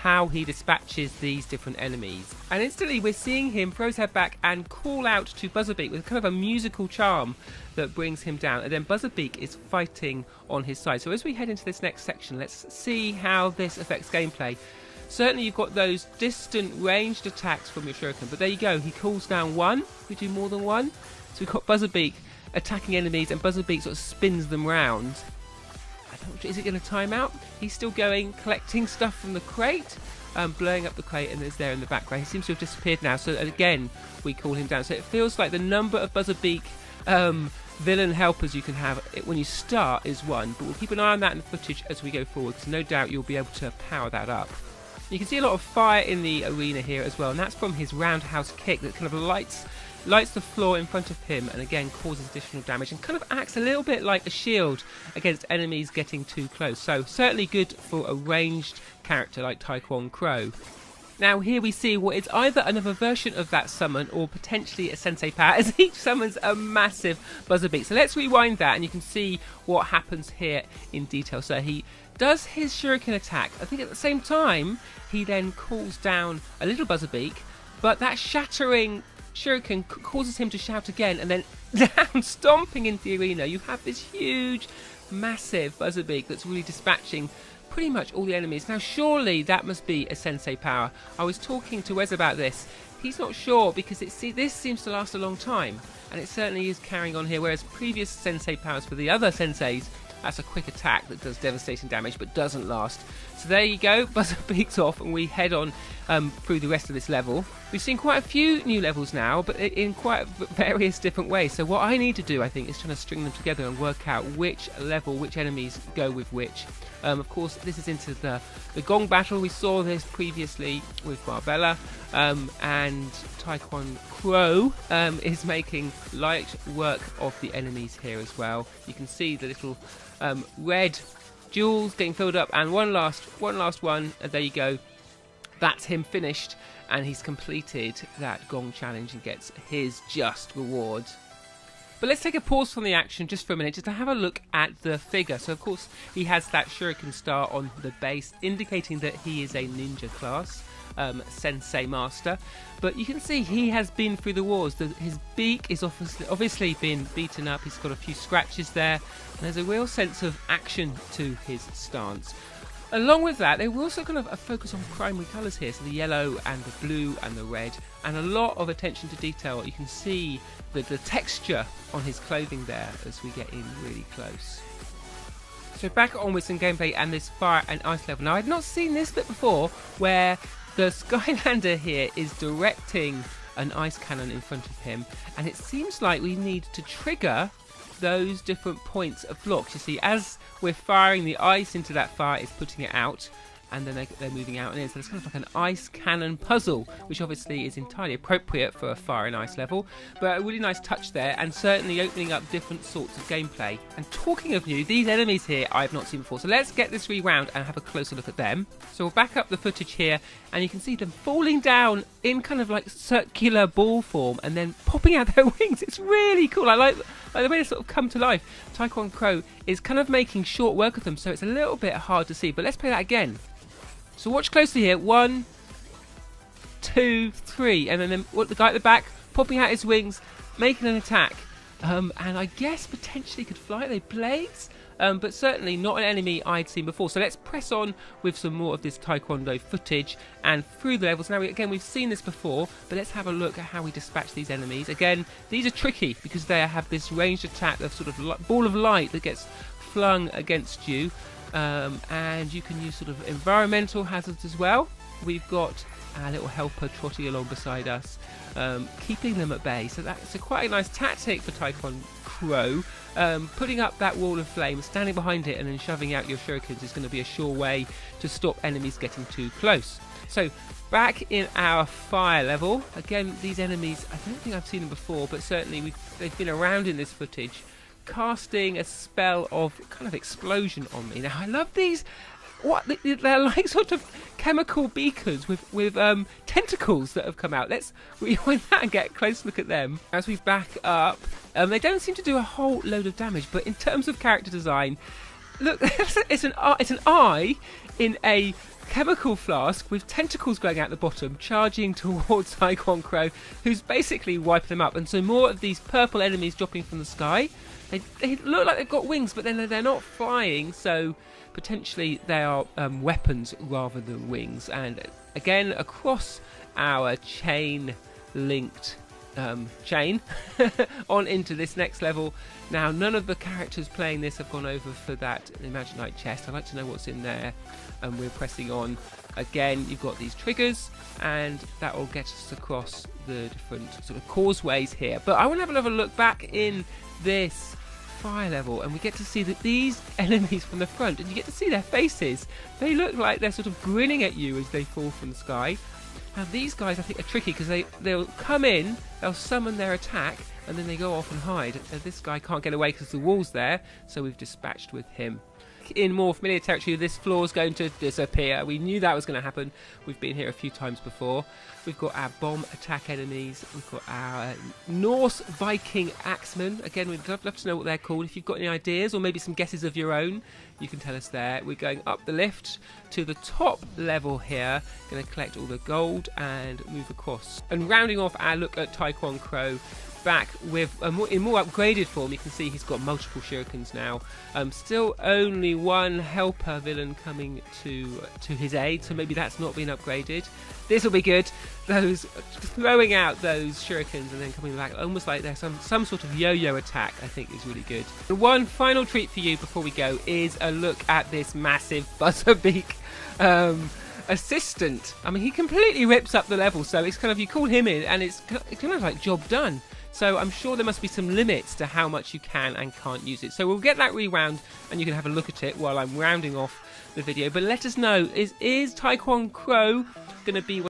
how he dispatches these different enemies. And instantly we're seeing him throw his head back and call out to Buzzerbeak with kind of a musical charm that brings him down, and then Buzzerbeak is fighting on his side. So as we head into this next section, let's see how this affects gameplay. Certainly you've got those distant ranged attacks from your shuriken, but there you go, he calls down one. We do more than one. So we've got Buzzerbeak attacking enemies, and Buzzerbeak sort of spins them round. Is it going to time out? He's still going, collecting stuff from the crate, blowing up the crate, and it's there in the background. He seems to have disappeared now, so again we call him down. So it feels like the number of Buzzerbeak villain helpers you can have when you start is one, but we'll keep an eye on that in the footage as we go forward, because no doubt you'll be able to power that up. You can see a lot of fire in the arena here as well, and that's from his roundhouse kick that kind of lights the floor in front of him, and again causes additional damage and kind of acts a little bit like a shield against enemies getting too close. So certainly good for a ranged character like Tae Kwon. Now here we see what is either another version of that summon or potentially a sensei power, as he summons a massive Buzzerbeak. So let's rewind that and you can see what happens here in detail. So he does his shuriken attack. I think at the same time he then calls down a little Buzzerbeak, but that shattering shuriken causes him to shout again, and then down stomping into the arena you have this huge massive Buzzerbeak that's really dispatching pretty much all the enemies. Now surely that must be a sensei power. I was talking to Wes about this. He's not sure because this seems to last a long time, and it certainly is carrying on here, whereas previous sensei powers for the other senseis, that's a quick attack that does devastating damage but doesn't last. So there you go, Buzzerbeak's off, and we head on through the rest of this level. We've seen quite a few new levels now, but in quite various different ways. So what I need to do, I think, is trying to string them together and work out which level, which enemies go with which. Of course, this is into the gong battle. We saw this previously with Barbella, and Tae Kwon is making light work of the enemies here as well. You can see the little red jewels getting filled up, and one last one, and there you go. That's him finished, and he's completed that gong challenge and gets his just reward. But let's take a pause from the action just for a minute, just to have a look at the figure. So of course he has that shuriken star on the base, indicating that he is a ninja class sensei master. But you can see he has been through the wars. His beak is obviously been beaten up. He's got a few scratches there, and there's a real sense of action to his stance. Along with that, they were also kind of a focus on primary colours here, so the yellow and the blue and the red, and a lot of attention to detail. You can see the texture on his clothing there as we get in really close. So back on with some gameplay and this fire and ice level. Now I'd not seen this bit before, where the Skylander here is directing an ice cannon in front of him, and it seems like we need to trigger those different points of blocks. You see, as we're firing the ice into that fire, it's putting it out, and then they're moving out and in. So it's kind of like an ice cannon puzzle, which obviously is entirely appropriate for a fire and ice level, but a really nice touch there, and certainly opening up different sorts of gameplay. And talking of new, these enemies here I've not seen before, so let's get this rewound and have a closer look at them. So we'll back up the footage here, and you can see them falling down in kind of like circular ball form and then popping out their wings. It's really cool. I like the way they sort of come to life. Tae Kwon is kind of making short work of them, so it's a little bit hard to see, but let's play that again. So watch closely here. 1, 2, 3, and then the guy at the back popping out his wings, making an attack, and I guess potentially could fly. Are they blades? But certainly not an enemy I'd seen before. So let's press on with some more of this Taekwondo footage and through the levels. Now again, we've seen this before, but let's have a look at how we dispatch these enemies. Again, these are tricky because they have this ranged attack, of sort of ball of light that gets flung against you. And you can use sort of environmental hazards as well. We've got our little helper trotting along beside us, keeping them at bay. So that's quite a nice tactic for Tae Kwon. Putting up that wall of flame, standing behind it, and then shoving out your shurikens is going to be a sure way to stop enemies getting too close. So back in our fire level, again, these enemies, I don't think I've seen them before, but certainly they've been around in this footage, casting a spell of kind of explosion on me. Now I love these. They're like sort of chemical beakers with tentacles that have come out. Let's rewind that and get a close look at them. As we back up, they don't seem to do a whole load of damage, but in terms of character design, look, it's an eye in a chemical flask with tentacles going out the bottom, charging towards Tae Kwon Crow, who's basically wiping them up. And so more of these purple enemies dropping from the sky. They look like they've got wings, but then they're not flying, so potentially they are weapons rather than wings. And again, across our chain-linked chain on into this next level. Now, none of the characters playing this have gone over for that Imaginite chest. I'd like to know what's in there, and we're pressing on. Again, you've got these triggers, and that will get us across the different sort of causeways here. But I want to have another look back in this fire level, and we get to see that these enemies from the front, and you get to see their faces. They look like they're sort of grinning at you as they fall from the sky. Now these guys I think are tricky because they'll come in, they'll summon their attack, and then they go off and hide. This guy can't get away because the wall's there, so we've dispatched with him. In more familiar territory, this floor's going to disappear. We knew that was going to happen. We've been here a few times before. We've got our bomb attack enemies. We've got our Norse Viking axemen. Again, we'd love to know what they're called. If you've got any ideas or maybe some guesses of your own, you can tell us there. We're going up the lift to the top level here. Going to collect all the gold and move across. And rounding off our look at Tae Kwon Crow, back with in more upgraded form. You can see he's got multiple shurikens now. Still only one helper villain coming to his aid, so maybe that's not been upgraded. This will be good. Those throwing out those shurikens and then coming back, almost like there's some sort of yo-yo attack, I think is really good. And one final treat for you before we go is a look at this massive Beak assistant. I mean, he completely rips up the level, so it's kind of, you call him in and it's kind of like job done. So I'm sure there must be some limits to how much you can and can't use it. So we'll get that rewound and you can have a look at it while I'm rounding off the video. But let us know, is Tae Kwon Crow going to be